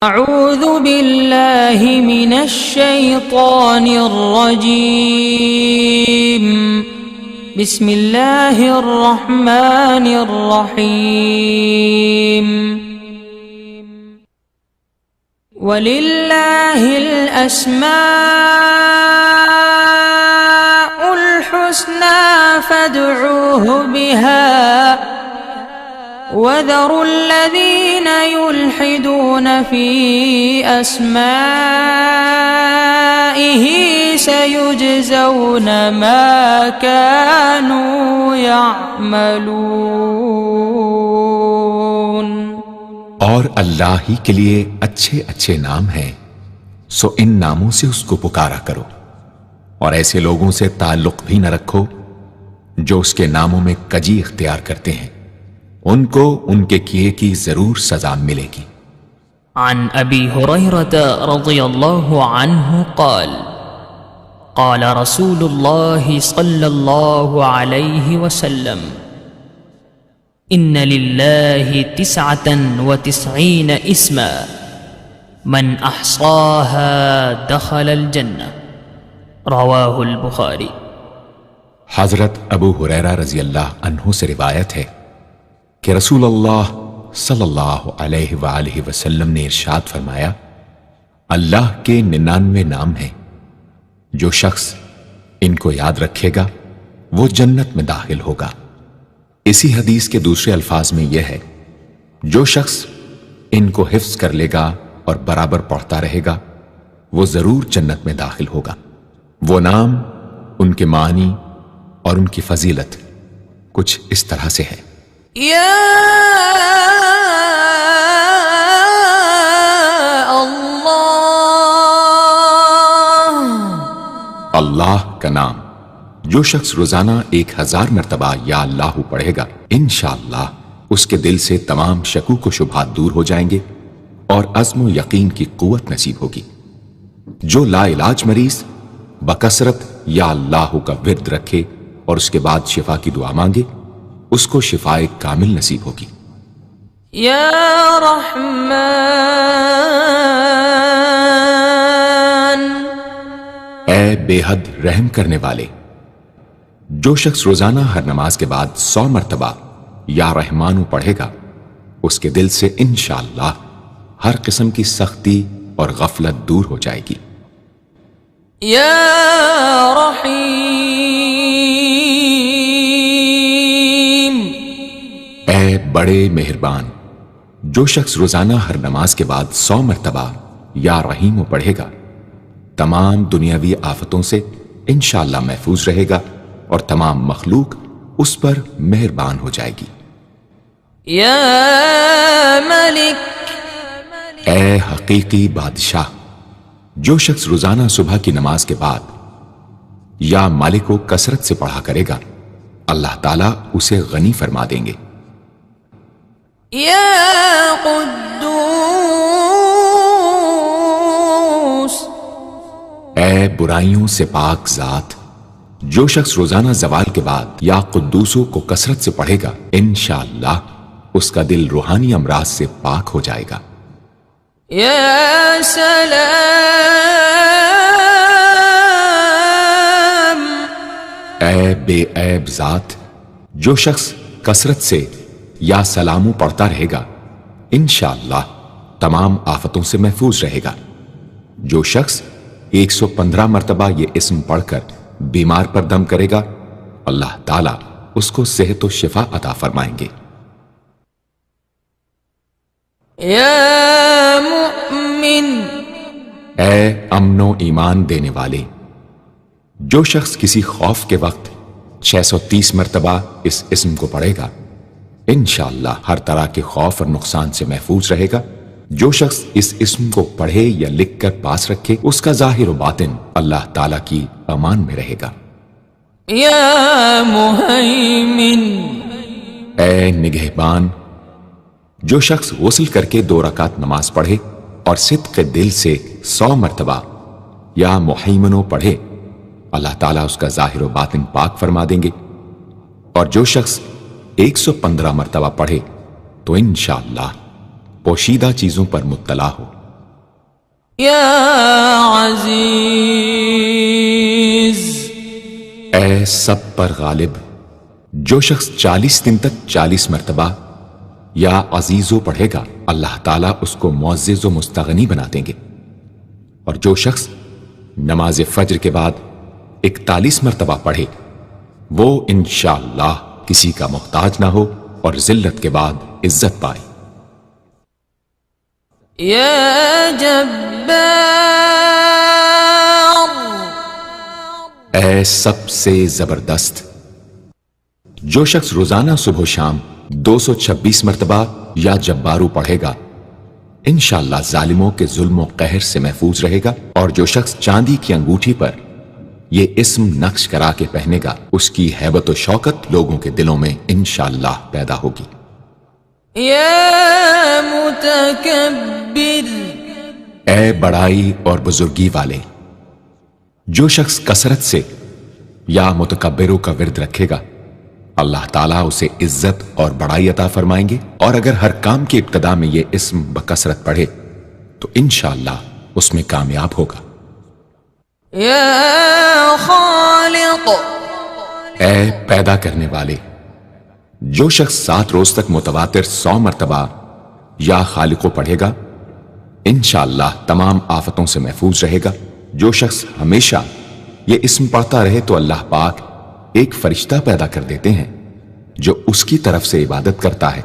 اعوذ باللہ من الشیطان الرجیم بسم اللہ الرحمن الرحیم وَلِلَّهِ الْأَسْمَاءُ الْحُسْنَى فَادْعُوهُ بِهَا وَذَرُوا الَّذِينَ يُلْحِدُونَ فِي أَسْمَائِهِ سَيُجْزَوْنَ مَا كَانُوا يَعْمَلُونَ۔ اور اللہ ہی کے لیے اچھے اچھے نام ہیں، سو ان ناموں سے اس کو پکارا کرو، اور ایسے لوگوں سے تعلق بھی نہ رکھو جو اس کے ناموں میں کجی اختیار کرتے ہیں، ان کو ان کے کیے کی ضرور سزا ملے گی۔ عن ابی ہریرہ رضی اللہ عنہ قال قال رسول اللہ صلی اللہ علیہ وسلم ان للہ 99 اسما من احصاها دخل الجنہ، رواہ البخاری۔ حضرت ابو ہریرہ رضی اللہ عنہ سے روایت ہے کہ رسول اللہ صلی اللہ علیہ وآلہ وسلم نے ارشاد فرمایا، اللہ کے 99 نام ہیں، جو شخص ان کو یاد رکھے گا وہ جنت میں داخل ہوگا۔ اسی حدیث کے دوسرے الفاظ میں یہ ہے، جو شخص ان کو حفظ کر لے گا اور برابر پڑھتا رہے گا وہ ضرور جنت میں داخل ہوگا۔ وہ نام، ان کے معنی اور ان کی فضیلت کچھ اس طرح سے ہے۔ یا اللہ کا نام جو شخص روزانہ 1000 مرتبہ یا اللہ پڑھے گا، انشاءاللہ اس کے دل سے تمام شکوک و شبہات دور ہو جائیں گے اور عزم و یقین کی قوت نصیب ہوگی۔ جو لا علاج مریض بکثرت یا اللہ کا ورد رکھے اور اس کے بعد شفا کی دعا مانگے، اس کو شفائے کامل نصیب ہوگی۔ یا رحمان، اے بے حد رحم کرنے والے، جو شخص روزانہ ہر نماز کے بعد 100 مرتبہ یا رحمانو پڑھے گا، اس کے دل سے انشاءاللہ ہر قسم کی سختی اور غفلت دور ہو جائے گی۔ یا رحیم، اے بڑے مہربان، جو شخص روزانہ ہر نماز کے بعد 100 مرتبہ یا رحیمو پڑھے گا، تمام دنیاوی آفتوں سے انشاءاللہ محفوظ رہے گا اور تمام مخلوق اس پر مہربان ہو جائے گی۔ یا ملک، اے حقیقی بادشاہ، جو شخص روزانہ صبح کی نماز کے بعد یا مالک کو کثرت سے پڑھا کرے گا، اللہ تعالیٰ اسے غنی فرما دیں گے۔ یا قدوس، اے برائیوں سے پاک ذات، جو شخص روزانہ زوال کے بعد یا قدوسوں کو کثرت سے پڑھے گا، انشاءاللہ اس کا دل روحانی امراض سے پاک ہو جائے گا۔ یا سلام، اے بے عیب ذات، جو شخص کثرت سے یا سلاموں پڑھتا رہے گا، انشاءاللہ تمام آفتوں سے محفوظ رہے گا۔ جو شخص 115 مرتبہ یہ اسم پڑھ کر بیمار پر دم کرے گا، اللہ تعالیٰ اس کو صحت و شفا عطا فرمائیں گے۔ یا مؤمن، اے امن و ایمان دینے والے، جو شخص کسی خوف کے وقت 630 مرتبہ اس اسم کو پڑھے گا، انشاءاللہ ہر طرح کے خوف اور نقصان سے محفوظ رہے گا۔ جو شخص اس اسم کو پڑھے یا لکھ کر پاس رکھے، اس کا ظاہر و باطن اللہ تعالیٰ کی امان میں رہے گا۔ یا مہیمن، اے نگہبان، جو شخص غسل کر کے 2 رکعت نماز پڑھے اور صدق دل سے 100 مرتبہ یا محیمنو پڑھے، اللہ تعالیٰ اس کا ظاہر و باطن پاک فرما دیں گے۔ اور جو شخص 115 مرتبہ پڑھے تو انشاءاللہ پوشیدہ چیزوں پر مطلع ہو۔ یا عزیز. اے سب پر غالب. جو شخص 40 دن تک 40 مرتبہ یا عزیزو پڑھے گا اللہ تعالیٰ اس کو معزز و مستغنی بنا دیں گے. اور جو شخص نماز فجر کے بعد 41 مرتبہ پڑھے وہ انشاءاللہ کسی کا محتاج نہ ہو اور ذلت کے بعد عزت پائے. یا جبار. اے سب سے زبردست. جو شخص روزانہ صبح و شام 226 مرتبہ یا جبارو پڑھے گا انشاءاللہ ظالموں کے ظلم و قہر سے محفوظ رہے گا. اور جو شخص چاندی کی انگوٹھی پر یہ اسم نقش کرا کے پہنے گا اس کی ہیبت و شوکت لوگوں کے دلوں میں انشاءاللہ پیدا ہوگی. یا متکبر. اے بڑائی اور بزرگی والے. جو شخص کثرت سے یا متکبروں کا ورد رکھے گا اللہ تعالیٰ اسے عزت اور بڑائی عطا فرمائیں گے. اور اگر ہر کام کی ابتدا میں یہ اسم بکثرت پڑھے تو انشاءاللہ اس میں کامیاب ہوگا. یا خالق. اے پیدا کرنے والے. جو شخص 7 روز تک متواتر 100 مرتبہ یا خالقو پڑھے گا انشاءاللہ تمام آفتوں سے محفوظ رہے گا. جو شخص ہمیشہ یہ اسم پڑھتا رہے تو اللہ پاک ایک فرشتہ پیدا کر دیتے ہیں جو اس کی طرف سے عبادت کرتا ہے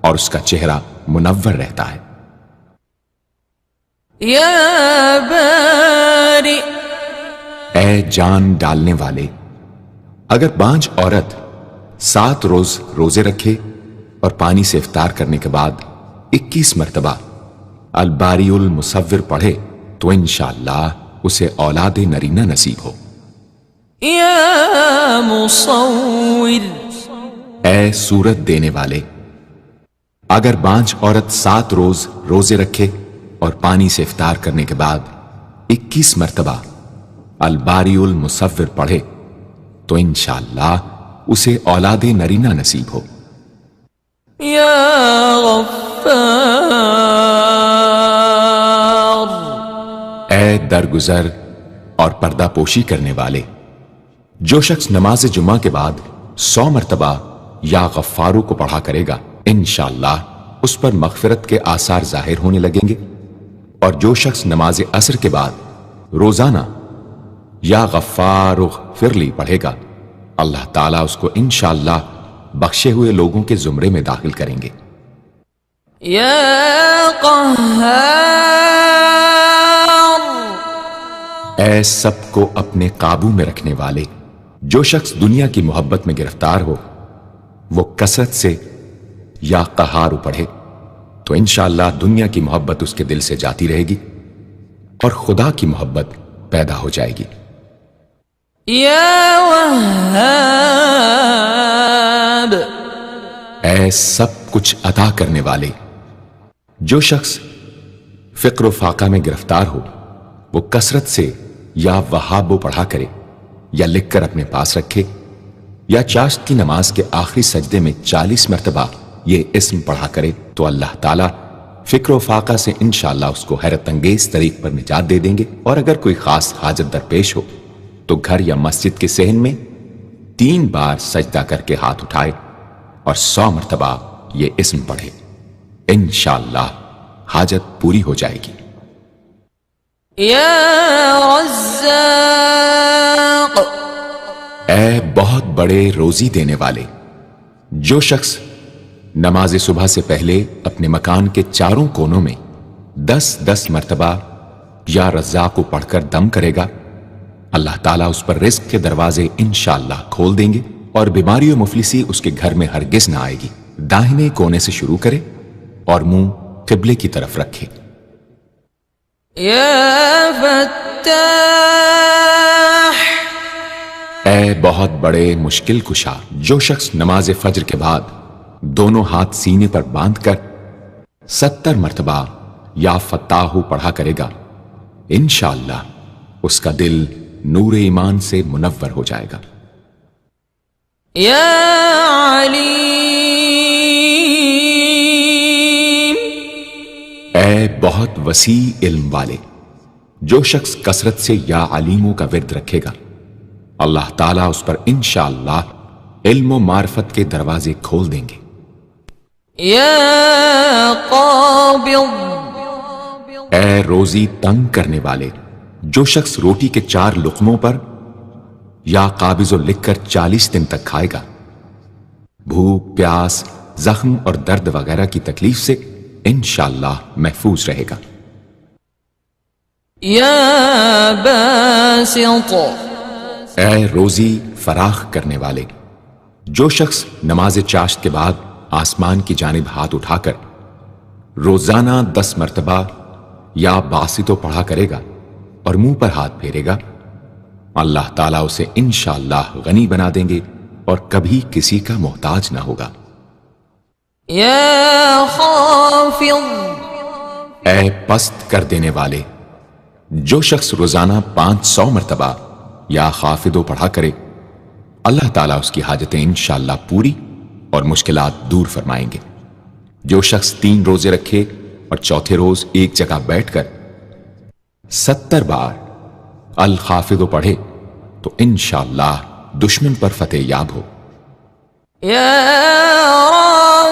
اور اس کا چہرہ منور رہتا ہے. یا باری. اے جان ڈالنے والے. اگر بانجھ عورت 7 روز روزے رکھے اور پانی سے افطار کرنے کے بعد 21 مرتبہ الباری المصور پڑھے تو انشاءاللہ اسے اولاد نرینہ نصیب ہو. یا مصور. اے صورت دینے والے. اگر بانجھ عورت 7 روز روزے رکھے اور پانی سے افطار کرنے کے بعد 21 مرتبہ الباری المصور پڑھے تو انشاءاللہ اسے اولاد نرینہ نصیب ہو. یا غفار. اے درگزر اور پردہ پوشی کرنے والے. جو شخص نماز جمعہ کے بعد 100 مرتبہ یا غفارو کو پڑھا کرے گا انشاءاللہ اس پر مغفرت کے آثار ظاہر ہونے لگیں گے. اور جو شخص نماز عصر کے بعد روزانہ یا غفار اغفر لی پڑھے گا اللہ تعالیٰ اس کو انشاءاللہ بخشے ہوئے لوگوں کے زمرے میں داخل کریں گے. یا قہار. اے سب کو اپنے قابو میں رکھنے والے. جو شخص دنیا کی محبت میں گرفتار ہو وہ کثرت سے یا قہار پڑھے تو انشاءاللہ دنیا کی محبت اس کے دل سے جاتی رہے گی اور خدا کی محبت پیدا ہو جائے گی. یا وہاب. اے سب کچھ عطا کرنے والے. جو شخص فقر و فاقہ میں گرفتار ہو وہ کثرت سے یا وہابو پڑھا کرے یا لکھ کر اپنے پاس رکھے یا چاشت کی نماز کے آخری سجدے میں 40 مرتبہ یہ اسم پڑھا کرے تو اللہ تعالیٰ فکر و فاقہ سے انشاءاللہ اس کو حیرت انگیز طریق پر نجات دے دیں گے. اور اگر کوئی خاص حاجت درپیش ہو تو گھر یا مسجد کے صحن میں 3 بار سجدہ کر کے ہاتھ اٹھائے اور 100 مرتبہ یہ اسم پڑھے انشاءاللہ حاجت پوری ہو جائے گی. یا رزاق. اے بہت بڑے روزی دینے والے. جو شخص نماز صبح سے پہلے اپنے مکان کے چاروں کونوں میں 10-10 مرتبہ یا رزاق کو پڑھ کر دم کرے گا اللہ تعالیٰ اس پر رزق کے دروازے انشاءاللہ کھول دیں گے اور بیماری و مفلسی اس کے گھر میں ہرگز نہ آئے گی. داہنے کونے سے شروع کرے اور منہ قبلے کی طرف رکھے. یا فتاح. اے بہت بڑے مشکل کشا. جو شخص نماز فجر کے بعد دونوں ہاتھ سینے پر باندھ کر 70 مرتبہ یا فتاحو پڑھا کرے گا انشاءاللہ اس کا دل نور ایمان سے منور ہو جائے گا. یا علیم. اے بہت وسیع علم والے. جو شخص کثرت سے یا علیموں کا ورد رکھے گا اللہ تعالیٰ اس پر انشاءاللہ علم و معرفت کے دروازے کھول دیں گے۔ یا قابض، اے روزی تنگ کرنے والے، جو شخص روٹی کے 4 لقموں پر یا قابض لکھ کر 40 دن تک کھائے گا، بھوک، پیاس، زخم اور درد وغیرہ کی تکلیف سے انشاءاللہ محفوظ رہے گا۔ یا باسط، اے روزی فراخ کرنے والے، جو شخص نماز چاشت کے بعد آسمان کی جانب ہاتھ اٹھا کر روزانہ 10 مرتبہ یا باسطو پڑھا کرے گا اور منہ پر ہاتھ پھیرے گا، اللہ تعالیٰ اسے انشاءاللہ غنی بنا دیں گے اور کبھی کسی کا محتاج نہ ہوگا۔ یا خافض، اے پست کر دینے والے، جو شخص روزانہ 500 مرتبہ یا خافضو پڑھا کرے اللہ تعالیٰ اس کی حاجتیں انشاءاللہ پوری اور مشکلات دور فرمائیں گے۔ جو شخص 3 روزے رکھے اور چوتھے روز ایک جگہ بیٹھ کر 70 بار الخافضو پڑھے تو انشاءاللہ دشمن پر فتح یاب ہو۔ یا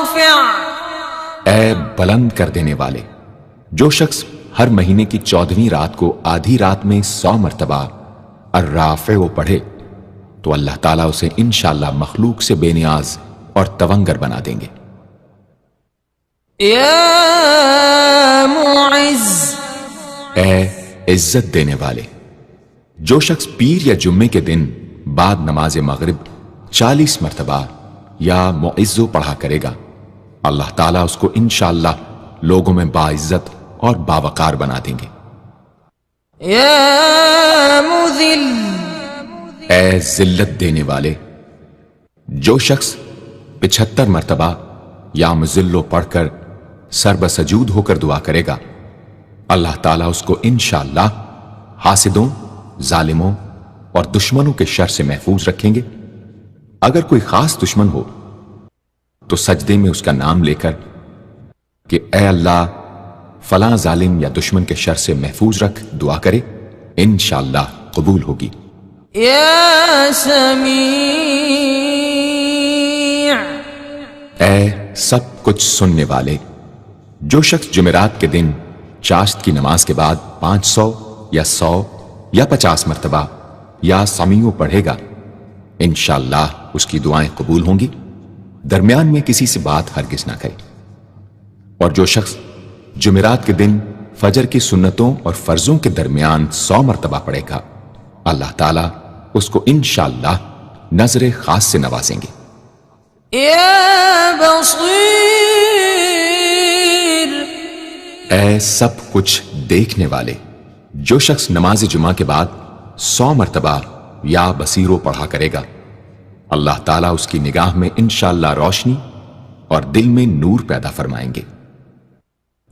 رافع، اے بلند کر دینے والے، جو شخص ہر مہینے کی 14ویں رات کو آدھی رات میں 100 مرتبہ الرافع پڑھے تو اللہ تعالیٰ اسے انشاءاللہ مخلوق سے بے نیاز اور تونگر بنا دیں گے۔ یا معز، اے عزت دینے والے، جو شخص پیر یا جمعے کے دن بعد نماز مغرب 40 مرتبہ یا معزو پڑھا کرے گا اللہ تعالیٰ اس کو انشاءاللہ لوگوں میں باعزت اور باوقار بنا دیں گے۔ یا مذل، اے ذلت دینے والے، جو شخص 75 مرتبہ یا مذلو پڑھ کر سر بسجود ہو کر دعا کرے گا اللہ تعالیٰ اس کو انشاءاللہ حاسدوں، ظالموں اور دشمنوں کے شر سے محفوظ رکھیں گے۔ اگر کوئی خاص دشمن ہو تو سجدے میں اس کا نام لے کر کہ اے اللہ فلاں ظالم یا دشمن کے شر سے محفوظ رکھ دعا کرے انشاءاللہ قبول ہوگی۔ یا سمیع، اے سب کچھ سننے والے، جو شخص جمعرات کے دن چاشت کی نماز کے بعد 500 یا 100 یا 50 مرتبہ یا سمیع پڑھے گا انشاءاللہ اس کی دعائیں قبول ہوں گی، درمیان میں کسی سے بات ہرگز نہ کرے۔ اور جو شخص جمعرات کے دن فجر کی سنتوں اور فرضوں کے درمیان 100 مرتبہ پڑھے گا اللہ تعالیٰ اس کو انشاءاللہ نظر خاص سے نوازیں گے۔ یا بصیر، اے سب کچھ دیکھنے والے، جو شخص نماز جمعہ کے بعد 100 مرتبہ یا بصیرو پڑھا کرے گا اللہ تعالیٰ اس کی نگاہ میں انشاءاللہ روشنی اور دل میں نور پیدا فرمائیں گے۔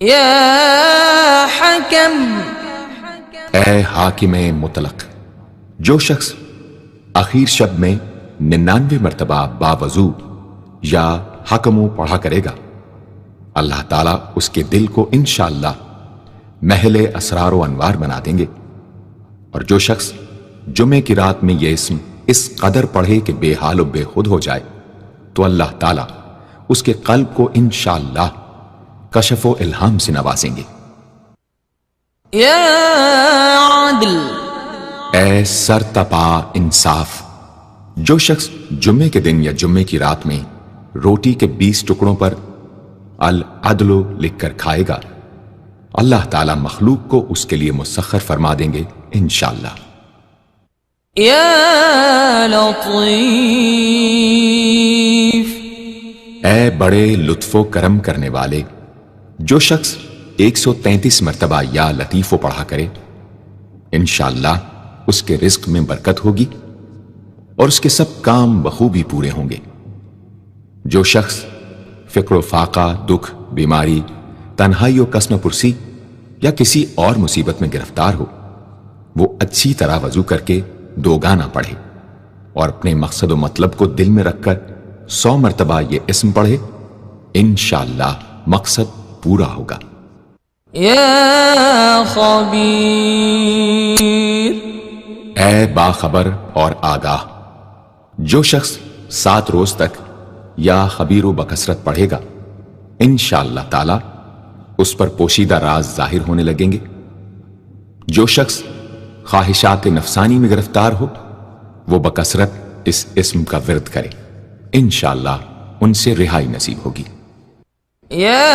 یا حکم، اے حاکم مطلق، جو شخص آخر شب میں 99 مرتبہ باوضو یا حکمو پڑھا کرے گا اللہ تعالیٰ اس کے دل کو انشاءاللہ محل اسرار و انوار بنا دیں گے۔ اور جو شخص جمعے کی رات میں یہ اسم اس قدر پڑھے کہ بے حال و بے خود ہو جائے تو اللہ تعالیٰ اس کے قلب کو انشاءاللہ کشف و الہام سے نوازیں گے۔ یا عدل، اے سر تپا انصاف، جو شخص جمعے کے دن یا جمعے کی رات میں روٹی کے 20 ٹکڑوں پر العدل لکھ کر کھائے گا اللہ تعالیٰ مخلوق کو اس کے لیے مسخر فرما دیں گے انشاءاللہ۔ یا لطیف، اے بڑے لطف و کرم کرنے والے، جو شخص 133 مرتبہ یا لطیفو پڑھا کرے انشاءاللہ اس کے رزق میں برکت ہوگی اور اس کے سب کام بخوبی پورے ہوں گے۔ جو شخص فقر و فاقہ، دکھ، بیماری، تنہائی و قسم پرسی یا کسی اور مصیبت میں گرفتار ہو وہ اچھی طرح وضو کر کے 2 گانا پڑھے اور اپنے مقصد و مطلب کو دل میں رکھ کر 100 مرتبہ یہ اسم پڑھے انشاءاللہ مقصد پورا ہوگا۔ يا خبير اے باخبر اور آگاہ، جو شخص 7 روز تک یا خبیر و بکثرت پڑھے گا، انشاءاللہ تعالی اس پر پوشیدہ راز ظاہر ہونے لگیں گے۔ جو شخص خواہشات نفسانی میں گرفتار ہو، وہ بکثرت اس اسم کا ورد کرے، انشاءاللہ ان سے رہائی نصیب ہوگی۔ يا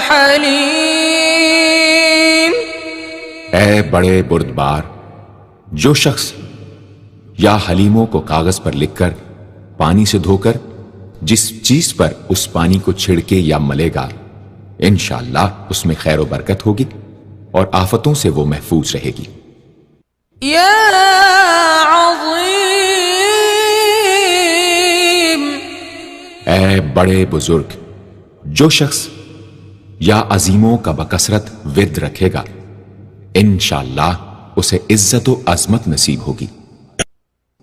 حليم اے بڑے بردبار، جو شخص یا حلیموں کو کاغذ پر لکھ کر پانی سے دھو کر جس چیز پر اس پانی کو چھڑکے یا ملے گا، انشاءاللہ اس میں خیر و برکت ہوگی اور آفتوں سے وہ محفوظ رہے گی۔ يا عظيم اے بڑے بزرگ، جو شخص یا عظیموں کا بکثرت ورد رکھے گا، انشاءاللہ اسے عزت و عظمت نصیب ہوگی۔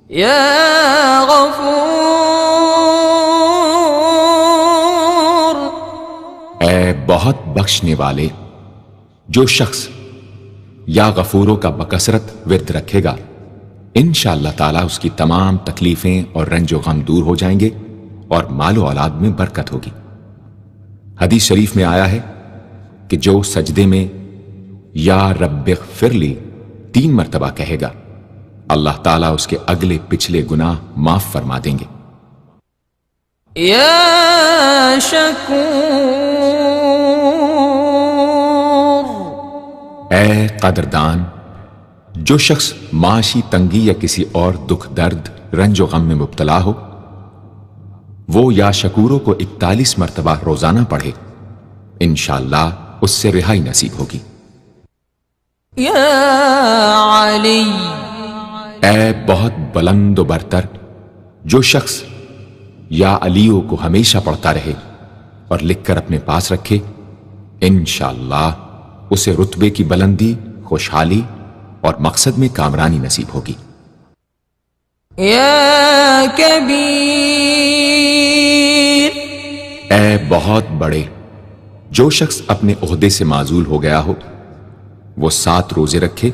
يا غفور اے بہت بخشنے والے، جو شخص یا غفوروں کا بکثرت ورد رکھے گا، انشاءاللہ تعالی اس کی تمام تکلیفیں اور رنج و غم دور ہو جائیں گے اور مال و اولاد میں برکت ہوگی۔ حدیث شریف میں آیا ہے کہ جو سجدے میں یا رب اغفر لی 3 مرتبہ کہے گا، اللہ تعالیٰ اس کے اگلے پچھلے گناہ معاف فرما دیں گے۔ يا شكور اے قدردان، جو شخص معاشی تنگی یا کسی اور دکھ درد رنج و غم میں مبتلا ہو، وہ یا شکوروں کو 41 مرتبہ روزانہ پڑھے، انشاءاللہ اس سے رہائی نصیب ہوگی۔ يا علي اے بہت بلند و برتر، جو شخص یا علیوں کو ہمیشہ پڑھتا رہے اور لکھ کر اپنے پاس رکھے، انشاءاللہ اسے رتبے کی بلندی، خوشحالی اور مقصد میں کامرانی نصیب ہوگی۔ يا كبير اے بہت بڑے، جو شخص اپنے عہدے سے معزول ہو گیا ہو، وہ 7 روزے رکھے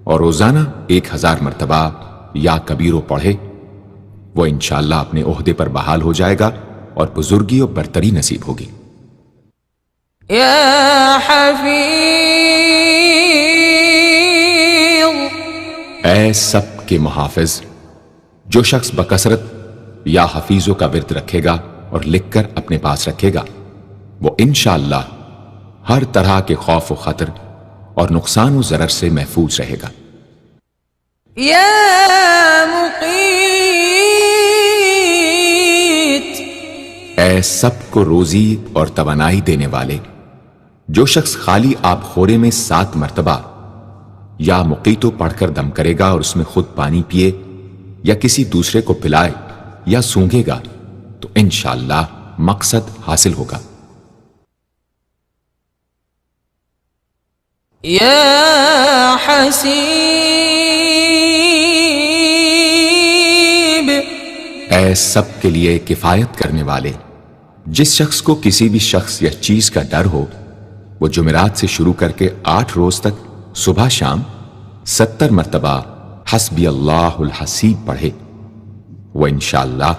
اور روزانہ 1000 مرتبہ یا کبیرو پڑھے، وہ انشاءاللہ اپنے عہدے پر بحال ہو جائے گا اور بزرگی و برتری نصیب ہوگی۔ يا حفيظ اے سب کے محافظ، جو شخص بکثرت یا حفیظوں کا ورد رکھے گا اور لکھ کر اپنے پاس رکھے گا، وہ انشاءاللہ ہر طرح کے خوف و خطر اور نقصان و ضرر سے محفوظ رہے گا۔ يا مقيت اے سب کو روزی اور توانائی دینے والے، جو شخص خالی آب خورے میں 7 مرتبہ یا مقیتو پڑھ کر دم کرے گا اور اس میں خود پانی پیے یا کسی دوسرے کو پلائے یا سونگے گا، تو انشاءاللہ مقصد حاصل ہوگا۔ يا حسيب اے سب کے لیے کفایت کرنے والے، جس شخص کو کسی بھی شخص یا چیز کا ڈر ہو، وہ جمعرات سے شروع کر کے 8 روز تک صبح شام 70 مرتبہ حسبی اللہ الحسیب پڑھے، وہ انشاءاللہ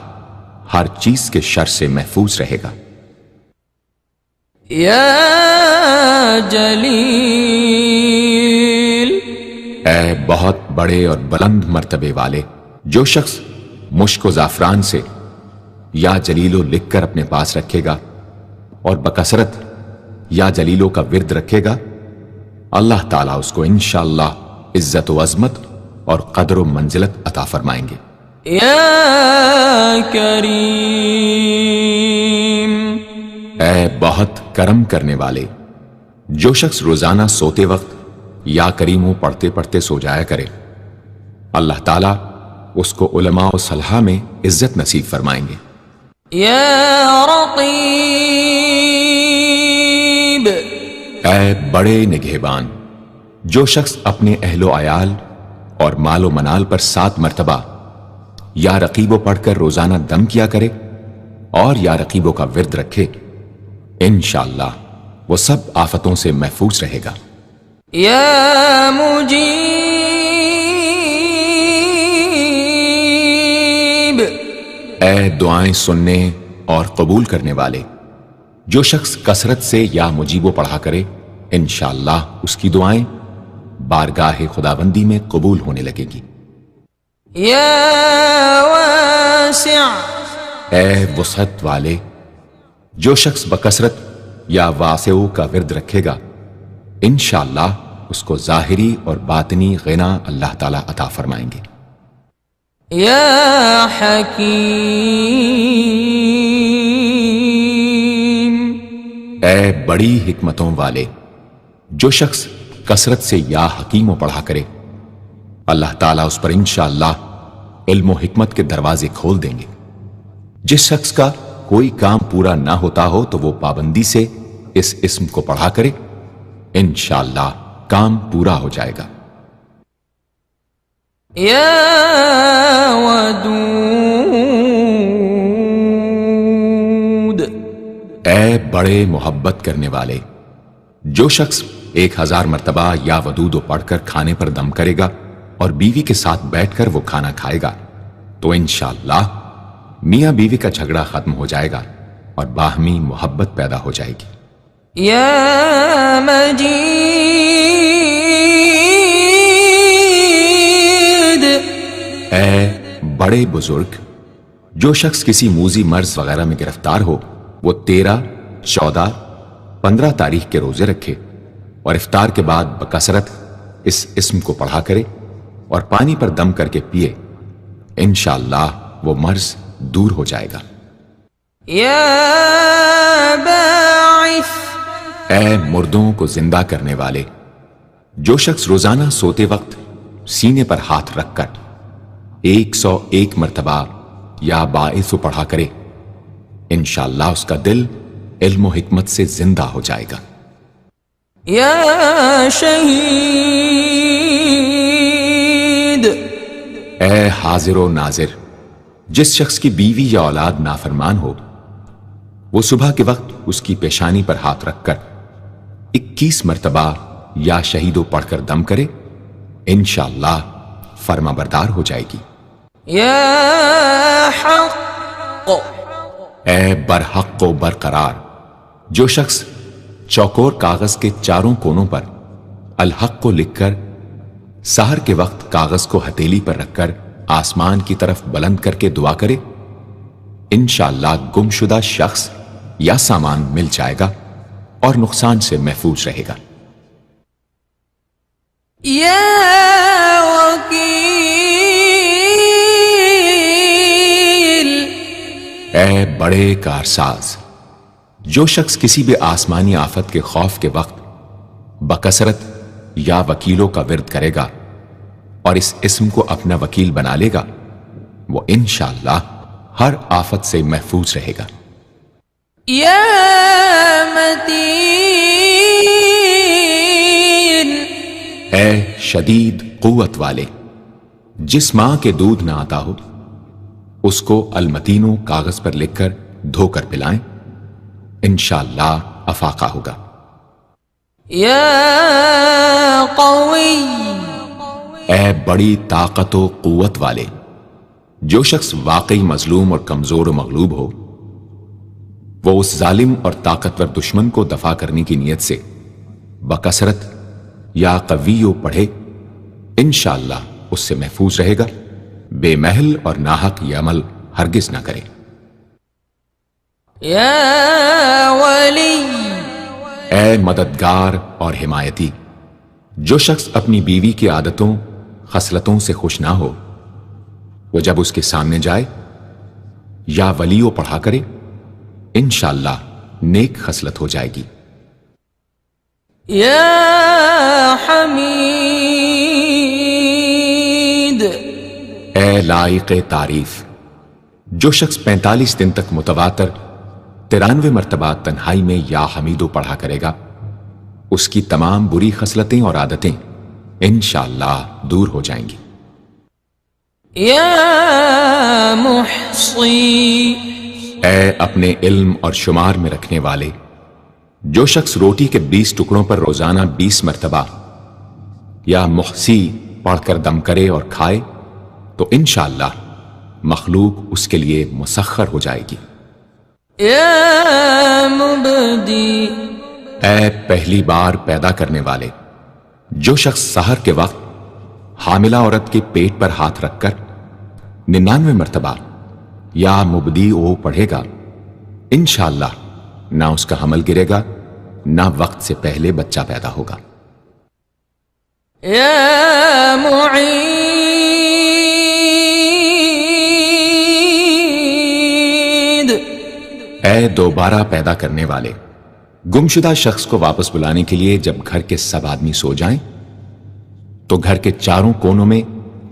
ہر چیز کے شر سے محفوظ رہے گا۔ يا جلیل اے بہت بڑے اور بلند مرتبے والے، جو شخص مشک و زعفران سے یا جلیلو لکھ کر اپنے پاس رکھے گا اور بکثرت یا جلیلوں کا ورد رکھے گا، اللہ تعالیٰ اس کو انشاءاللہ عزت و عظمت اور قدر و منزلت عطا فرمائیں گے۔ يا کریم اے بہت کرم کرنے والے، جو شخص روزانہ سوتے وقت یا کریموں پڑھتے پڑھتے سو جایا کرے، اللہ تعالیٰ اس کو علماء و صلحاء میں عزت نصیب فرمائیں گے۔ يا رقیب اے بڑے نگہبان، جو شخص اپنے اہل و عیال اور مال و منال پر 7 مرتبہ یا رقیبو پڑھ کر روزانہ دم کیا کرے اور یا رقیبوں کا ورد رکھے، انشاءاللہ وہ سب آفتوں سے محفوظ رہے گا۔ یا مجیب، اے دعائیں سننے اور قبول کرنے والے، جو شخص کثرت سے یا مجیبو پڑھا کرے انشاءاللہ اس کی دعائیں بارگاہ خداوندی میں قبول ہونے لگے گی۔ یا واسع، اے وسعت والے، جو شخص بکثرت یا واسعو کا ورد رکھے گا انشاءاللہ اس کو ظاہری اور باطنی غنا اللہ تعالیٰ عطا فرمائیں گے۔ یا حکیم، اے بڑی حکمتوں والے، جو شخص کثرت سے یا حکیم پڑھا کرے اللہ تعالیٰ اس پر انشاءاللہ علم و حکمت کے دروازے کھول دیں گے۔ جس شخص کا کوئی کام پورا نہ ہوتا ہو تو وہ پابندی سے اس اسم کو پڑھا کرے انشاءاللہ کام پورا ہو جائے گا۔ یا ودود، اے بڑے محبت کرنے والے، جو شخص 1000 مرتبہ یا ودود پڑھ کر کھانے پر دم کرے گا اور بیوی کے ساتھ بیٹھ کر وہ کھانا کھائے گا تو انشاءاللہ میاں بیوی کا جھگڑا ختم ہو جائے گا اور باہمی محبت پیدا ہو جائے گی۔ یا مجید، اے بڑے بزرگ، جو شخص کسی موذی مرض وغیرہ میں گرفتار ہو وہ 13، 14، 15 تاریخ کے روزے رکھے اور افطار کے بعد بکثرت اس اسم کو پڑھا کرے اور پانی پر دم کر کے پیے انشاءاللہ وہ مرض دور ہو جائے گا۔ یا باعث، اے مردوں کو زندہ کرنے والے، جو شخص روزانہ سوتے وقت سینے پر ہاتھ رکھ کر 101 مرتبہ یا باعث پڑھا کرے انشاءاللہ اس کا دل علم و حکمت سے زندہ ہو جائے گا۔ یا شہید، اے حاضر و ناظر، جس شخص کی بیوی یا اولاد نافرمان ہو وہ صبح کے وقت اس کی پیشانی پر ہاتھ رکھ کر 21 مرتبہ یا شہیدو پڑھ کر دم کرے انشاءاللہ فرما بردار ہو جائے گی۔ یا حق، اے برحق و برقرار، جو شخص چوکور کاغذ کے چاروں کونوں پر الحق کو لکھ کر سحر کے وقت کاغذ کو ہتھیلی پر رکھ کر آسمان کی طرف بلند کر کے دعا کرے انشاءاللہ گمشدہ شخص یا سامان مل جائے گا اور نقصان سے محفوظ رہے گا۔ یا وکیل، اے بڑے کارساز، جو شخص کسی بھی آسمانی آفت کے خوف کے وقت بکثرت یا وکیلوں کا ورد کرے گا اور اس اسم کو اپنا وکیل بنا لے گا وہ انشاءاللہ ہر آفت سے محفوظ رہے گا۔ یا متین، اے شدید قوت والے، جس ماں کے دودھ نہ آتا ہو اس کو المتینو کاغذ پر لکھ کر دھو کر پلائیں انشاءاللہ افاقہ ہوگا۔ یا قوی، اے بڑی طاقت و قوت والے، جو شخص واقعی مظلوم اور کمزور و مغلوب ہو وہ اس ظالم اور طاقتور دشمن کو دفاع کرنے کی نیت سے بکثرت یا قویو پڑھے انشاءاللہ اس سے محفوظ رہے گا، بے محل اور ناحق یہ عمل ہرگز نہ کرے۔ یا ولی، اے مددگار اور حمایتی، جو شخص اپنی بیوی کی عادتوں خصلتوں سے خوش نہ ہو وہ جب اس کے سامنے جائے یا ولیو پڑھا کرے انشاءاللہ نیک خصلت ہو جائے گی۔ یا حمید، اے لائق تعریف، جو شخص 45 دن تک متواتر 93 مرتبہ تنہائی میں یا حمیدو پڑھا کرے گا اس کی تمام بری خصلتیں اور عادتیں انشاءاللہ دور ہو جائیں گی۔ یا محصی، اے اپنے علم اور شمار میں رکھنے والے، جو شخص روٹی کے 20 ٹکڑوں پر روزانہ 20 مرتبہ یا محسی پڑھ کر دم کرے اور کھائے تو انشاءاللہ مخلوق اس کے لیے مسخر ہو جائے گی۔ یا مبدی، اے پہلی بار پیدا کرنے والے، جو شخص سحر کے وقت حاملہ عورت کے پیٹ پر ہاتھ رکھ کر 99 مرتبہ یا مبدی او پڑھے گا، انشاءاللہ نہ اس کا حمل گرے گا نہ وقت سے پہلے بچہ پیدا ہوگا۔ یا معید، اے دوبارہ پیدا کرنے والے، گمشدہ شخص کو واپس بلانے کے لیے جب گھر کے سب آدمی سو جائیں تو گھر کے چاروں کونوں میں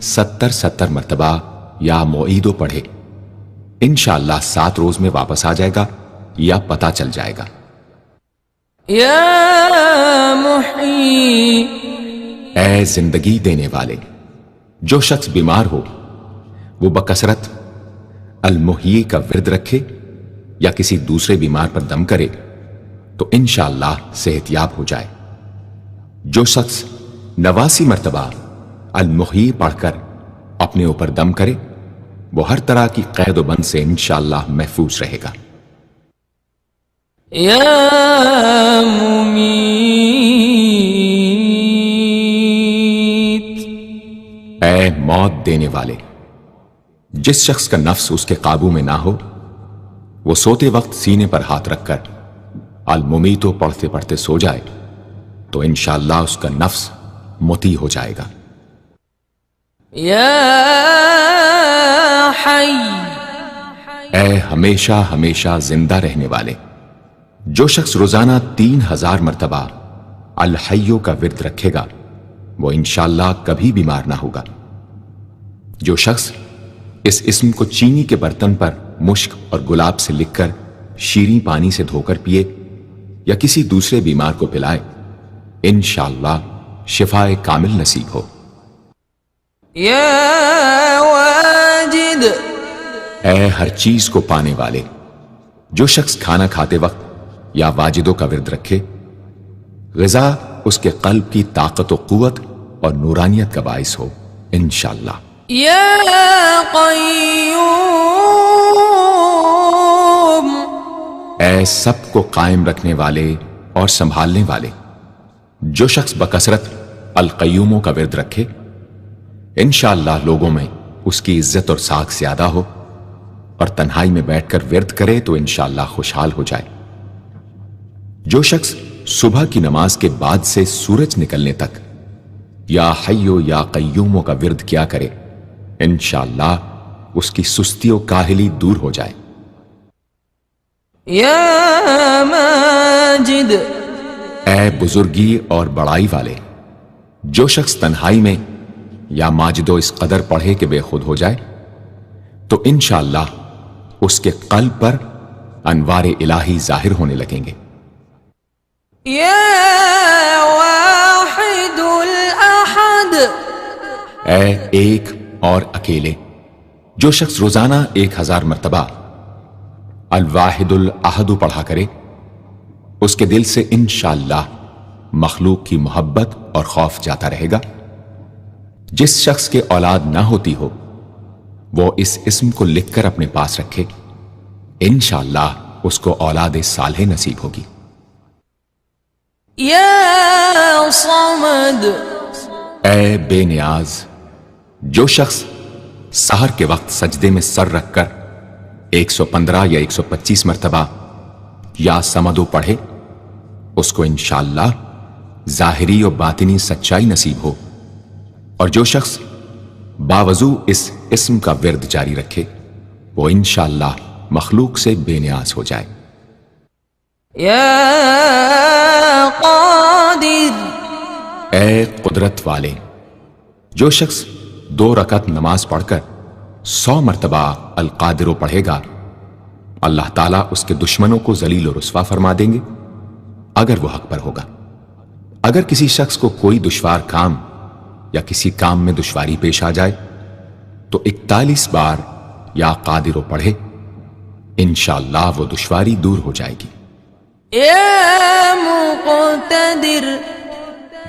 70 مرتبہ یا معیدو پڑھے، انشاءاللہ 7 روز میں واپس آ جائے گا یا پتہ چل جائے گا۔ یا محیی، اے زندگی دینے والے، جو شخص بیمار ہو وہ بکثرت المحیی کا ورد رکھے یا کسی دوسرے بیمار پر دم کرے تو انشاءاللہ صحت یاب ہو جائے۔ جو شخص 89 مرتبہ المحیی پڑھ کر اپنے اوپر دم کرے وہ ہر طرح کی قید و بند سے انشاءاللہ محفوظ رہے گا۔ یا ممیت، اے موت دینے والے، جس شخص کا نفس اس کے قابو میں نہ ہو وہ سوتے وقت سینے پر ہاتھ رکھ کر الممیتو پڑھتے پڑھتے سو جائے تو انشاءاللہ اس کا نفس مطیع ہو جائے گا۔ یا حی، اے ہمیشہ ہمیشہ زندہ رہنے والے، جو شخص روزانہ 3000 مرتبہ الحیو کا ورد رکھے گا وہ انشاءاللہ کبھی بیمار نہ ہوگا۔ جو شخص اس اسم کو چینی کے برتن پر مشک اور گلاب سے لکھ کر شیریں پانی سے دھو کر پیے یا کسی دوسرے بیمار کو پلائے انشاءاللہ شفائے کامل نصیب ہو۔ یا واجد، اے ہر چیز کو پانے والے، جو شخص کھانا کھاتے وقت یا واجدوں کا ورد رکھے غذا اس کے قلب کی طاقت و قوت اور نورانیت کا باعث ہو انشاءاللہ۔ یا قیوم، اے سب کو قائم رکھنے والے اور سنبھالنے والے، جو شخص بکثرت القیوموں کا ورد رکھے انشاءاللہ لوگوں میں اس کی عزت اور ساکھ زیادہ ہو اور تنہائی میں بیٹھ کر ورد کرے تو انشاءاللہ خوشحال ہو جائے۔ جو شخص صبح کی نماز کے بعد سے سورج نکلنے تک یا حیو یا قیوموں کا ورد کیا کرے انشاءاللہ اس کی سستی و کاہلی دور ہو جائے۔ یا ماجد، اے بزرگی اور بڑائی والے، جو شخص تنہائی میں یا ماجدو اس قدر پڑھے کہ بے خود ہو جائے تو انشاءاللہ اس کے قلب پر انوار الہی ظاہر ہونے لگیں گے۔ یا واحد الاحد، اے ایک اور اکیلے، جو شخص روزانہ 1000 مرتبہ الواحد الاحد پڑھا کرے اس کے دل سے انشاءاللہ مخلوق کی محبت اور خوف جاتا رہے گا۔ جس شخص کے اولاد نہ ہوتی ہو وہ اس اسم کو لکھ کر اپنے پاس رکھے انشاءاللہ اس کو اولاد صالح نصیب ہوگی۔ یا صمد، اے بے نیاز، جو شخص سحر کے وقت سجدے میں سر رکھ کر 115 یا 125 مرتبہ یا سمدو پڑھے اس کو انشاءاللہ ظاہری و باطنی سچائی نصیب ہو، اور جو شخص باوضو اس اسم کا ورد جاری رکھے وہ انشاءاللہ مخلوق سے بے نیاز ہو جائے۔ یا قادر، اے قدرت والے، جو شخص 2 رکعت نماز پڑھ کر 100 مرتبہ القادر پڑھے گا اللہ تعالیٰ اس کے دشمنوں کو ذلیل و رسوا فرما دیں گے اگر وہ حق پر ہوگا۔ اگر کسی شخص کو کوئی دشوار کام یا کسی کام میں دشواری پیش آ جائے تو 41 بار یا قادر پڑھے انشاءاللہ وہ دشواری دور ہو جائے گی۔ يا مقتدر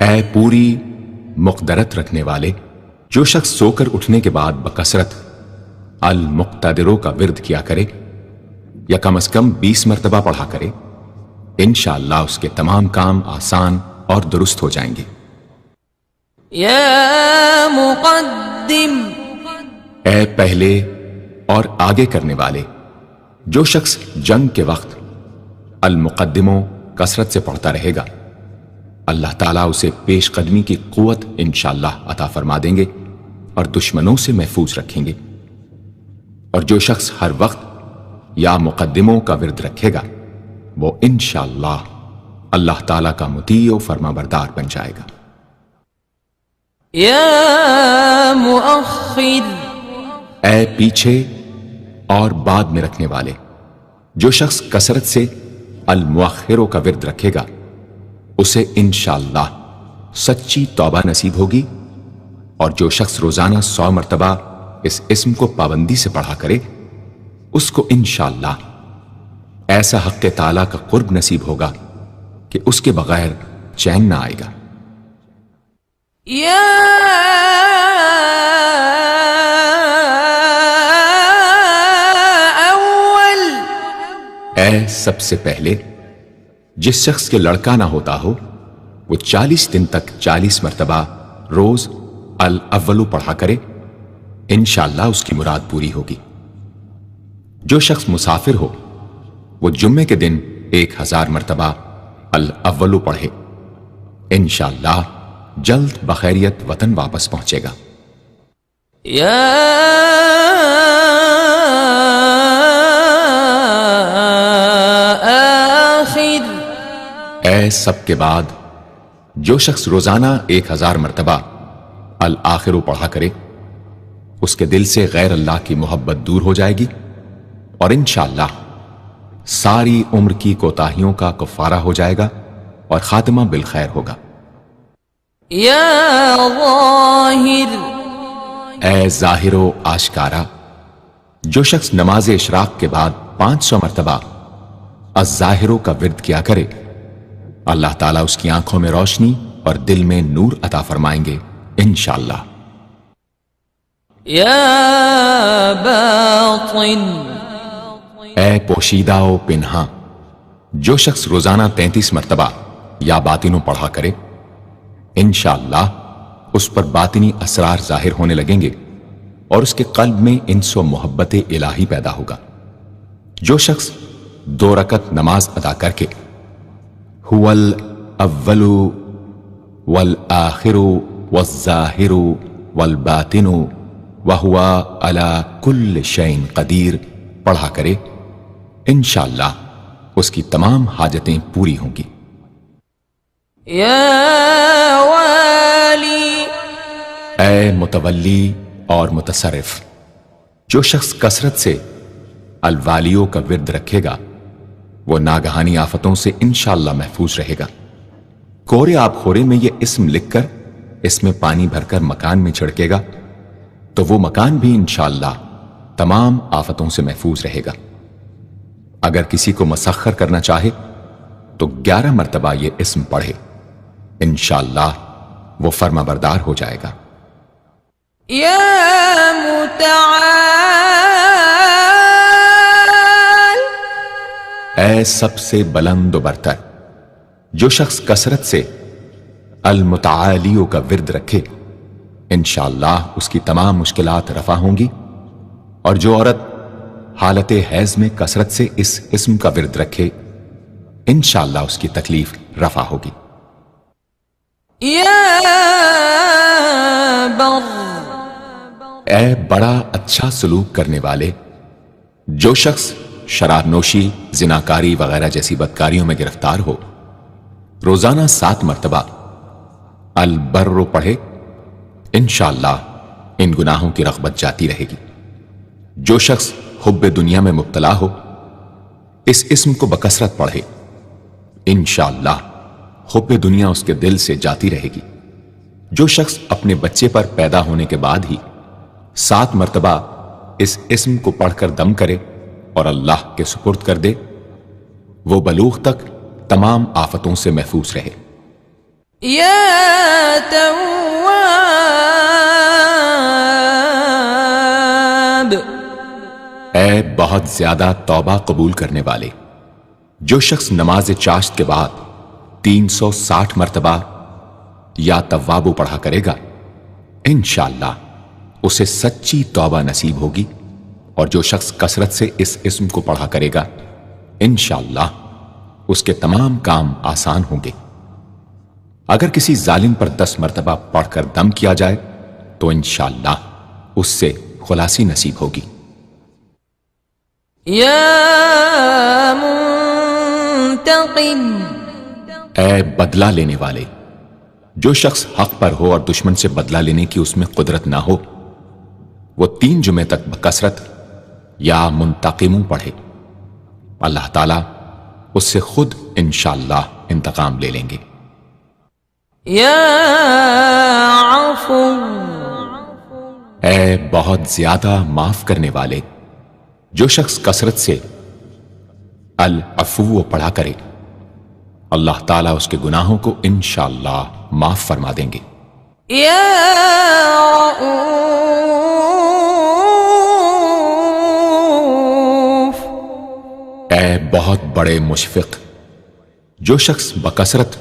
اے پوری مقدرت رکھنے والے، جو شخص سو کر اٹھنے کے بعد بکثرت المقتدروں کا ورد کیا کرے یا کم از کم 20 مرتبہ پڑھا کرے، انشاءاللہ اس کے تمام کام آسان اور درست ہو جائیں گے۔ يا مقدم اے پہلے اور آگے کرنے والے، جو شخص جنگ کے وقت المقدموں کثرت سے پڑھتا رہے گا، اللہ تعالیٰ اسے پیش قدمی کی قوت انشاءاللہ عطا فرما دیں گے اور دشمنوں سے محفوظ رکھیں گے۔ اور جو شخص ہر وقت یا مقدموں کا ورد رکھے گا، وہ انشاءاللہ اللہ تعالیٰ کا مطیع و فرما بردار بن جائے گا۔ يا مؤخر اے پیچھے اور بعد میں رکھنے والے، جو شخص کثرت سے المؤخروں کا ورد رکھے گا، اسے انشاءاللہ سچی توبہ نصیب ہوگی، اور جو شخص روزانہ 100 مرتبہ اس اسم کو پابندی سے پڑھا کرے، اس کو انشاءاللہ ایسا حق تعالیٰ کا قرب نصیب ہوگا کہ اس کے بغیر چین نہ آئے گا۔ يا أول اے سب سے پہلے، جس شخص کے لڑکا نہ ہوتا ہو، وہ 40 دن تک 40 مرتبہ روز الاولو پڑھا کرے، انشاءاللہ اس کی مراد پوری ہوگی۔ جو شخص مسافر ہو، وہ جمعے کے دن 1000 مرتبہ الاولو پڑھے، انشاءاللہ جلد بخیریت وطن واپس پہنچے گا۔ يا آخر اے سب کے بعد، جو شخص روزانہ 1000 مرتبہ الآخرو پڑھا کرے، اس کے دل سے غیر اللہ کی محبت دور ہو جائے گی، اور انشاءاللہ ساری عمر کی کوتاہیوں کا کفارہ ہو جائے گا اور خاتمہ بالخیر ہوگا۔ يا ظاہر اے ظاہر و آشکارا، جو شخص نماز اشراق کے بعد 500 مرتبہ الظاہرو کا ورد کیا کرے، اللہ تعالیٰ اس کی آنکھوں میں روشنی اور دل میں نور عطا فرمائیں گے انشاءاللہ۔ يا باطن اے پوشیدہ و پنہاں، جو شخص روزانہ 33 مرتبہ یا باطنوں پڑھا کرے، انشاءاللہ اس پر باطنی اسرار ظاہر ہونے لگیں گے اور اس کے قلب میں انس و محبت الہی پیدا ہوگا۔ جو شخص 2 رکعت نماز ادا کر کے هو الاول والآخر والظاہر والباطن وهو على كل شيء قدیر پڑھا کرے، انشاءاللہ اس کی تمام حاجتیں پوری ہوں گی۔ يا والی اے متولی اور متصرف، جو شخص کثرت سے الوالیوں کا ورد رکھے گا، وہ ناگہانی آفتوں سے انشاءاللہ محفوظ رہے گا۔ کورے آب خورے میں یہ اسم لکھ کر اس میں پانی بھر کر مکان میں چھڑکے گا تو وہ مکان بھی انشاءاللہ تمام آفتوں سے محفوظ رہے گا۔ اگر کسی کو مسخر کرنا چاہے تو 11 مرتبہ یہ اسم پڑھے، انشاءاللہ وہ فرما بردار ہو جائے گا۔ يا متعال اے سب سے بلند و برتر، جو شخص کثرت سے المتعالیوں کا ورد رکھے، انشاءاللہ اس کی تمام مشکلات رفع ہوں گی، اور جو عورت حالت حیض میں کثرت سے اس اسم کا ورد رکھے، انشاءاللہ اس کی تکلیف رفع ہوگی۔ يا بر اے بڑا اچھا سلوک کرنے والے، جو شخص شراب نوشی، زناکاری وغیرہ جیسی بدکاریوں میں گرفتار ہو، روزانہ 7 مرتبہ البر پڑھے، انشاءاللہ ان گناہوں کی رغبت جاتی رہے گی۔ جو شخص حب دنیا میں مبتلا ہو، اس اسم کو بکثرت پڑھے، انشاءاللہ حب دنیا اس کے دل سے جاتی رہے گی۔ جو شخص اپنے بچے پر پیدا ہونے کے بعد ہی 7 مرتبہ اس اسم کو پڑھ کر دم کرے اور اللہ کے سپرد کر دے، وہ بلوغ تک تمام آفتوں سے محفوظ رہے۔ یا تواب، اے بہت زیادہ توبہ قبول کرنے والے، جو شخص نماز چاشت کے بعد 360 مرتبہ یا توابو پڑھا کرے گا، انشاءاللہ اسے سچی توبہ نصیب ہوگی، اور جو شخص کثرت سے اس اسم کو پڑھا کرے گا، انشاءاللہ اس کے تمام کام آسان ہوں گے۔ اگر کسی ظالم پر 10 مرتبہ پڑھ کر دم کیا جائے تو انشاءاللہ اس سے خلاصی نصیب ہوگی۔ یا منتقم، اے بدلہ لینے والے، جو شخص حق پر ہو اور دشمن سے بدلہ لینے کی اس میں قدرت نہ ہو، وہ 3 جمعے تک بکثرت یا منتقموں پڑھے، اللہ تعالیٰ اس سے خود انشاءاللہ انتقام لے لیں گے۔ یا عفو، اے بہت زیادہ معاف کرنے والے، جو شخص کثرت سے العفو پڑھا کرے، اللہ تعالیٰ اس کے گناہوں کو انشاءاللہ معاف فرما دیں گے۔ یا رؤوف، اے بہت بڑے مشفق، جو شخص بکثرت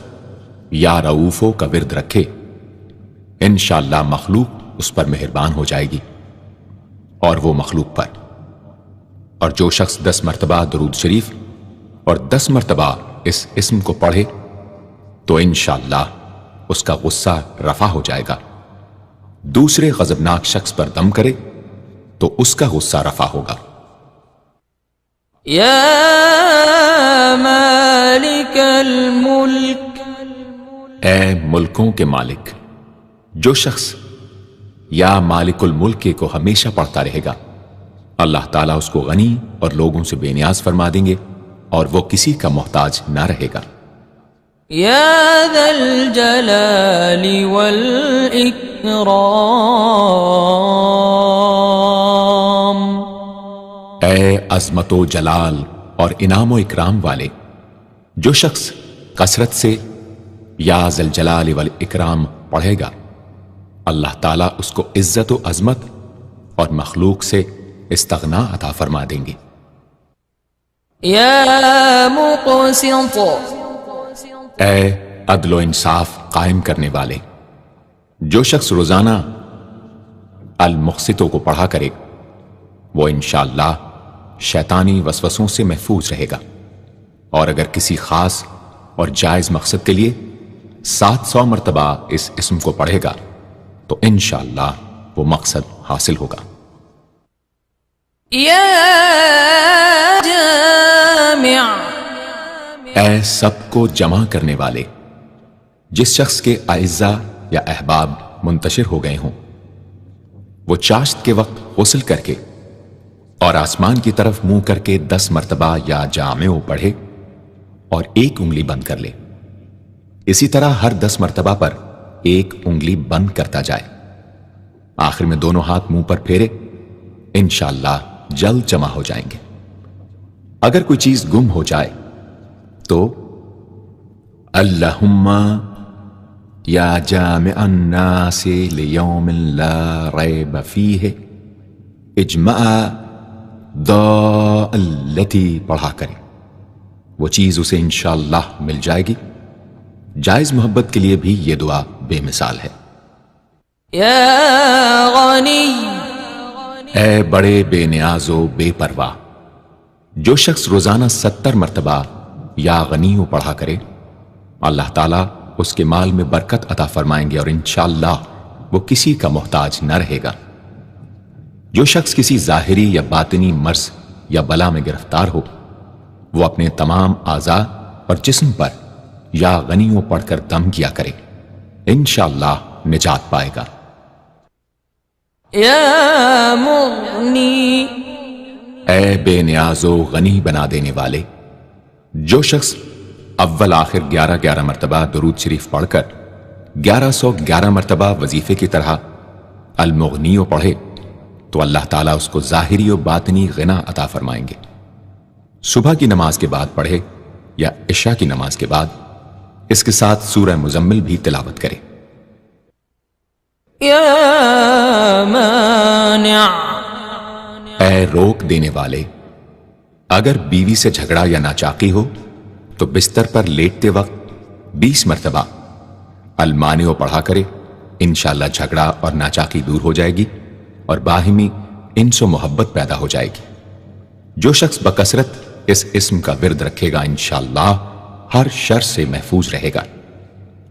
یا رؤوفوں کا ورد رکھے، انشاءاللہ مخلوق اس پر مہربان ہو جائے گی، اور وہ مخلوق پر۔ اور جو شخص 10 مرتبہ درود شریف اور 10 مرتبہ اس اسم کو پڑھے تو انشاءاللہ اس کا غصہ رفع ہو جائے گا۔ دوسرے غضبناک شخص پر دم کرے تو اس کا غصہ رفع ہوگا۔ یا مالک الملک، اے ملکوں کے مالک، جو شخص یا مالک الملک کو ہمیشہ پڑھتا رہے گا، اللہ تعالیٰ اس کو غنی اور لوگوں سے بے نیاز فرما دیں گے، اور وہ کسی کا محتاج نہ رہے گا۔ یا ذا الجلال والاکرام، اے عظمت و جلال اور انعام و اکرام والے، جو شخص کثرت سے یا ذا الجلال والاکرام پڑھے گا، اللہ تعالیٰ اس کو عزت و عظمت اور مخلوق سے استغنا عطا فرما دیں گے۔ یا مقسط، اے عدل و انصاف قائم کرنے والے، جو شخص روزانہ المقسطوں کو پڑھا کرے، وہ انشاءاللہ شیطانی وسوسوں سے محفوظ رہے گا، اور اگر کسی خاص اور جائز مقصد کے لیے 700 مرتبہ اس اسم کو پڑھے گا تو انشاءاللہ وہ مقصد حاصل ہوگا۔ یا جامع، اے سب کو جمع کرنے والے، جس شخص کے اعزا یا احباب منتشر ہو گئے ہوں، وہ چاشت کے وقت غسل کر کے اور آسمان کی طرف منہ کر کے 10 مرتبہ یا جامع پڑھے اور 1 انگلی بند کر لے۔ اسی طرح ہر 10 مرتبہ پر 1 انگلی بند کرتا جائے، آخر میں دونوں ہاتھ منہ پر پھیرے، انشاءاللہ جلد جمع ہو جائیں گے۔ اگر کوئی چیز گم ہو جائے تو اللہم یا جامع الناس لیوم لا ریب فیہ اجمع ضالتی پڑھا کرے، وہ چیز اسے انشاءاللہ مل جائے گی۔ جائز محبت کے لیے بھی یہ دعا بے مثال ہے۔ یا غنی، اے بڑے بے نیاز و بے پرواہ، جو شخص روزانہ 70 مرتبہ یا غنی پڑھا کرے، اللہ تعالیٰ اس کے مال میں برکت عطا فرمائیں گے، اور انشاءاللہ وہ کسی کا محتاج نہ رہے گا۔ جو شخص کسی ظاہری یا باطنی مرض یا بلا میں گرفتار ہو، وہ اپنے تمام اعضاء اور جسم پر یا غنیوں پڑھ کر دم کیا کرے، انشاءاللہ نجات پائے گا۔ یا مغنی، اے بے نیاز و غنی بنا دینے والے، جو شخص اول آخر 11 مرتبہ درود شریف پڑھ کر 1111 مرتبہ وظیفے کی طرح المغنی پڑھے تو اللہ تعالیٰ اس کو ظاہری و باطنی غنا عطا فرمائیں گے۔ صبح کی نماز کے بعد پڑھے یا عشاء کی نماز کے بعد اس کے ساتھ سورہ مزمل بھی تلاوت کرے۔ یا مانع، اے روک دینے والے، اگر بیوی سے جھگڑا یا ناچاقی ہو تو بستر پر لیٹتے وقت 20 مرتبہ المانع پڑھا کرے، انشاءاللہ جھگڑا اور ناچاقی دور ہو جائے گی اور باہمی انس و محبت پیدا ہو جائے گی۔ جو شخص بکثرت اس اسم کا ورد رکھے گا انشاءاللہ ہر شر سے محفوظ رہے گا۔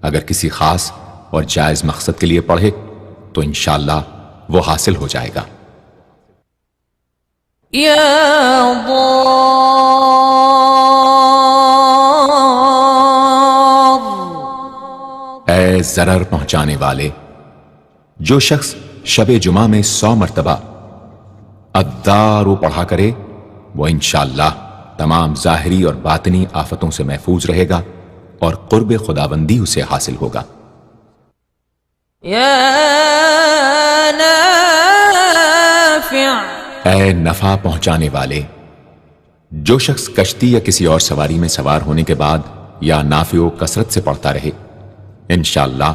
اگر کسی خاص اور جائز مقصد کے لیے پڑھے تو انشاءاللہ وہ حاصل ہو جائے گا۔ یا ضار، اے ضرر پہنچانے والے، جو شخص شب جمعہ میں 100 مرتبہ الدار پڑھا کرے وہ انشاءاللہ تمام ظاہری اور باطنی آفتوں سے محفوظ رہے گا اور قرب خداوندی اسے حاصل ہوگا۔ یا نافع، اے نفع پہنچانے والے، جو شخص کشتی یا کسی اور سواری میں سوار ہونے کے بعد یا نافع و کثرت سے پڑھتا رہے انشاءاللہ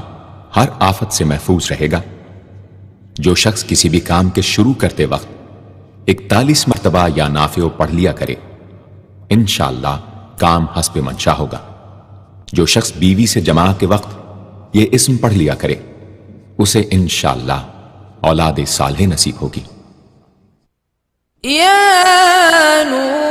ہر آفت سے محفوظ رہے گا۔ جو شخص کسی بھی کام کے شروع کرتے وقت 41 مرتبہ یا نافع پڑھ لیا کرے انشاءاللہ کام حسب منشا ہوگا۔ جو شخص بیوی سے جماع کے وقت یہ اسم پڑھ لیا کرے اسے انشاءاللہ اولاد صالح نصیب ہوگی۔ یا نور،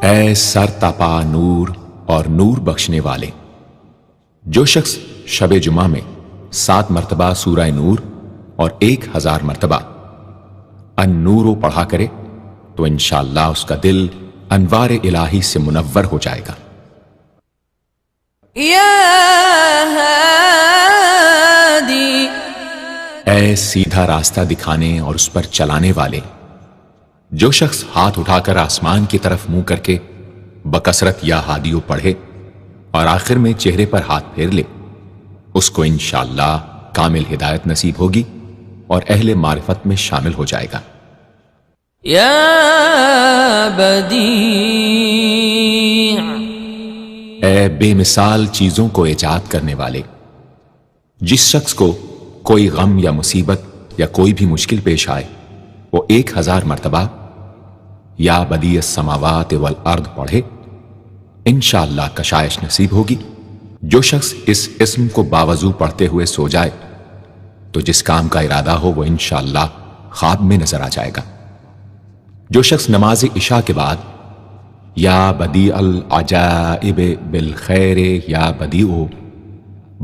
اے سر تپا نور اور نور بخشنے والے، جو شخص شب جمعہ میں 7 مرتبہ سورہ نور اور 1000 مرتبہ النور پڑھا کرے تو انشاءاللہ اس کا دل انوار الہی سے منور ہو جائے گا۔ یا ہادی، اے سیدھا راستہ دکھانے اور اس پر چلانے والے، جو شخص ہاتھ اٹھا کر آسمان کی طرف منہ کر کے بکثرت یا ہادیو پڑھے اور آخر میں چہرے پر ہاتھ پھیر لے اس کو انشاءاللہ کامل ہدایت نصیب ہوگی اور اہل معرفت میں شامل ہو جائے گا۔ یا بدیع، اے بے مثال چیزوں کو ایجاد کرنے والے، جس شخص کو کوئی غم یا مصیبت یا کوئی بھی مشکل پیش آئے وہ 1000 مرتبہ یا بدیع السماوات والارض پڑھے انشاءاللہ کشائش نصیب ہوگی۔ جو شخص اس اسم کو باوضو پڑھتے ہوئے سو جائے تو جس کام کا ارادہ ہو وہ انشاءاللہ خواب میں نظر آ جائے گا۔ جو شخص نماز عشاء کے بعد یا بدیع العجائب بالخیر یا بدیع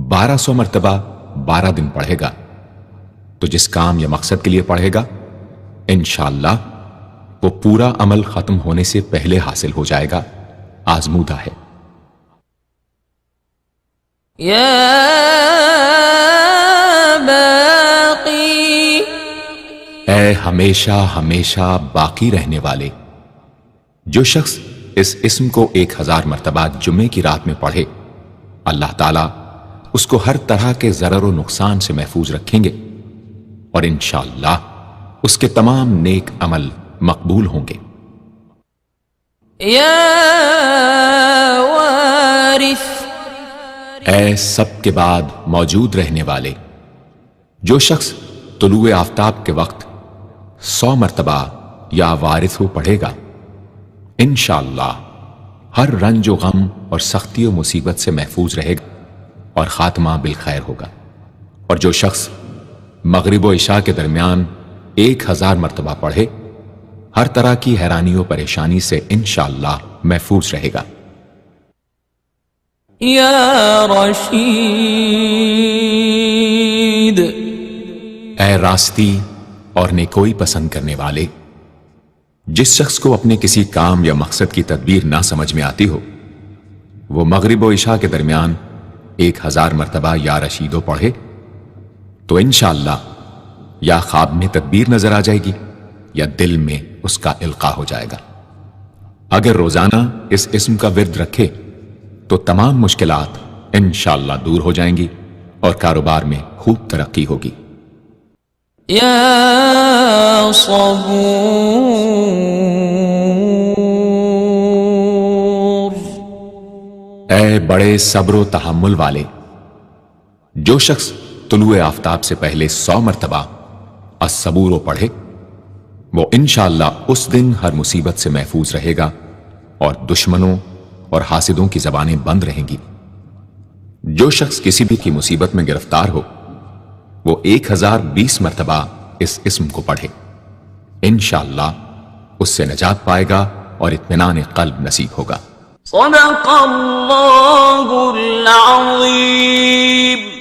1200 مرتبہ 12 دن پڑھے گا تو جس کام یا مقصد کے لیے پڑھے گا انشاءاللہ وہ پورا عمل ختم ہونے سے پہلے حاصل ہو جائے گا، آزمودہ ہے۔ یا باقی، اے ہمیشہ ہمیشہ باقی رہنے والے، جو شخص اس اسم کو 1000 مرتبہ جمعے کی رات میں پڑھے اللہ تعالیٰ اس کو ہر طرح کے ضرر و نقصان سے محفوظ رکھیں گے اور انشاءاللہ اس کے تمام نیک عمل مقبول ہوں گے۔ یا وارث، اے سب کے بعد موجود رہنے والے، جو شخص طلوع آفتاب کے وقت 100 مرتبہ یا وارث پڑھے گا انشاءاللہ ہر رنج و غم اور سختی و مصیبت سے محفوظ رہے گا اور خاتمہ بالخیر ہوگا۔ اور جو شخص مغرب و عشاء کے درمیان 1000 مرتبہ پڑھے ہر طرح کی حیرانی و پریشانی سے انشاءاللہ محفوظ رہے گا۔ یا رشید، اے راستی اور نیکوئی پسند کرنے والے، جس شخص کو اپنے کسی کام یا مقصد کی تدبیر نہ سمجھ میں آتی ہو وہ مغرب و عشاء کے درمیان 1000 مرتبہ یا رشیدو پڑھے تو انشاءاللہ یا خواب میں تدبیر نظر آ جائے گی یا دل میں اس کا القاء ہو جائے گا۔ اگر روزانہ اس اسم کا ورد رکھے تو تمام مشکلات انشاءاللہ دور ہو جائیں گی اور کاروبار میں خوب ترقی ہوگی۔ يا صبور اے بڑے صبر و تحمل والے، جو شخص طلوع آفتاب سے پہلے 100 مرتبہ الصبور پڑھے وہ انشاءاللہ اس دن ہر مصیبت سے محفوظ رہے گا اور دشمنوں اور حاسدوں کی زبانیں بند رہیں گی۔ جو شخص کسی بھی کی مصیبت میں گرفتار ہو وہ 1020 مرتبہ اس اسم کو پڑھے، انشاءاللہ اس سے نجات پائے گا اور اطمینان قلب نصیب ہوگا۔ صدق اللہ العظیم۔